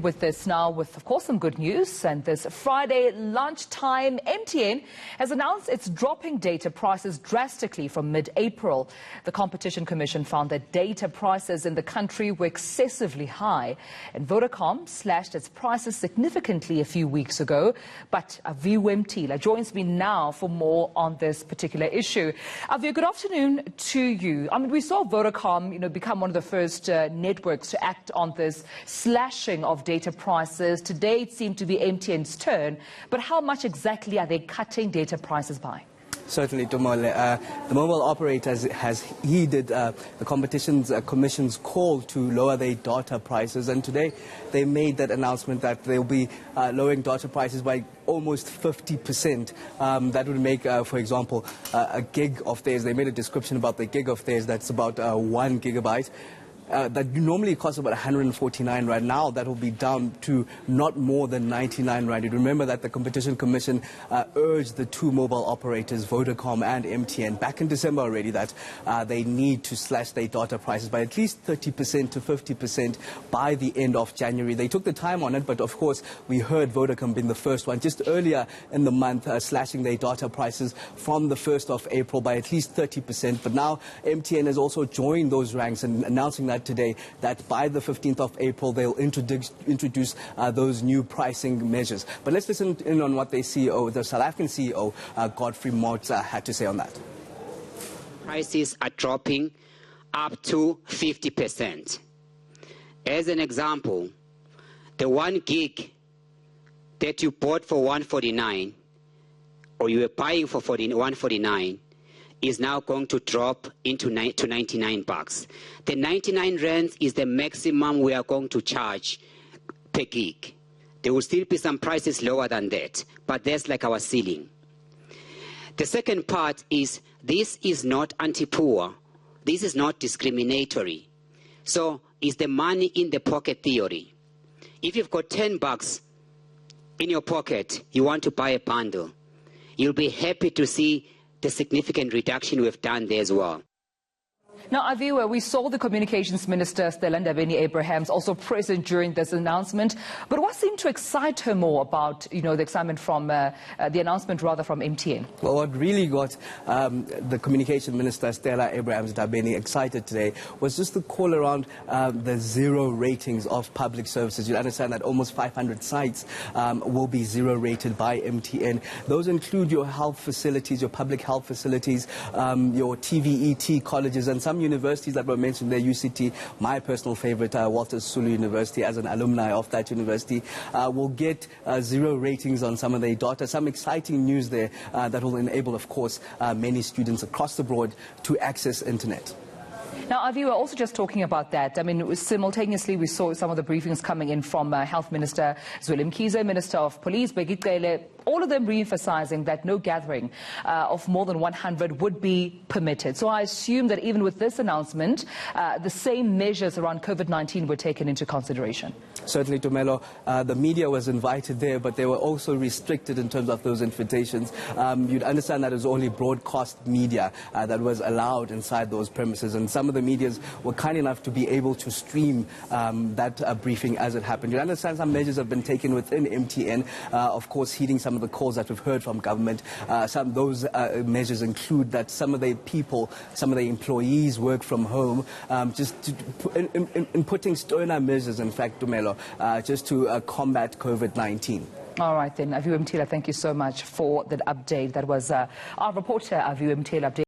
With this now, with of course some good news, and this Friday lunchtime, MTN has announced it's dropping data prices drastically from mid-April. The Competition Commission found that data prices in the country were excessively high, and Vodacom slashed its prices significantly a few weeks ago. But Aviu Mtila joins me now for more on this particular issue. Aviu, good afternoon to you. I mean, we saw Vodacom, become one of the first networks to act on this slashing of data prices. Today it seemed to be MTN's turn, but how much exactly are they cutting data prices by? Certainly, Tomole. The mobile operator has heeded the Competition Commission's call to lower their data prices, and today they made that announcement that they'll be lowering data prices by almost 50%. That would make, for example, a gig of theirs. They made a description about the gig of theirs that's about 1 gigabyte. That normally costs about 149 right now. That will be down to not more than 99 right. Remember that the Competition Commission urged the two mobile operators, Vodacom and MTN, back in December already, that they need to slash their data prices by at least 30% to 50% by the end of January. They took the time on it, but of course we heard Vodacom being the first one just earlier in the month slashing their data prices from the 1st of April by at least 30%. But now MTN has also joined those ranks and announcing that today, that by the 15th of April they'll introduce those new pricing measures. But let's listen in on what the CEO, the South African CEO, Godfrey Motz, had to say on that. Prices are dropping up to 50%. As an example, the 1 gig that you bought for 149, or you were buying for 149, is now going to drop to 99 bucks. The 99 rands is the maximum we are going to charge per gig. There will still be some prices lower than that, but that's like our ceiling. The second part is, this is not anti-poor. This is not discriminatory. So it's the money in the pocket theory. If you've got 10 bucks in your pocket, you want to buy a bundle, you'll be happy to see the significant reduction we've done there as well. Now, Aviu, we saw the Communications Minister, Stella Ndabeni-Abrahams, also present during this announcement. But what seemed to excite her more about, the excitement from the announcement, rather, from MTN? Well, what really got the Communication Minister, Stella Abrahams-Ndabeni, excited today was just the call around the zero ratings of public services. You understand that almost 500 sites will be zero rated by MTN. Those include your health facilities, your public health facilities, your TVET colleges, and some universities that were mentioned there, UCT, my personal favorite, Walter Sisulu University, as an alumni of that university, will get zero ratings on some of their data. Some exciting news there that will enable, of course, many students across the board to access internet. Now, Aviu, we're also just talking about that. I mean, simultaneously, we saw some of the briefings coming in from Health Minister Zweli Mkhize, Minister of Police, Bheki Cele, all of them re-emphasizing that no gathering of more than 100 would be permitted. So I assume that even with this announcement, the same measures around COVID-19 were taken into consideration. Certainly, Tomelo. The media was invited there, but they were also restricted in terms of those invitations. You'd understand that it was only broadcast media that was allowed inside those premises, and some of the medias were kind enough to be able to stream that briefing as it happened. You understand some measures have been taken within MTN, of course, heeding some of the calls that we've heard from government. Those measures include that some of the people, some of the employees work from home, in putting sterner measures, in fact, Tumelo, just to combat COVID-19. All right then, Aviu Mtila, thank you so much for that update. That was our reporter, Aviu Mtila, update.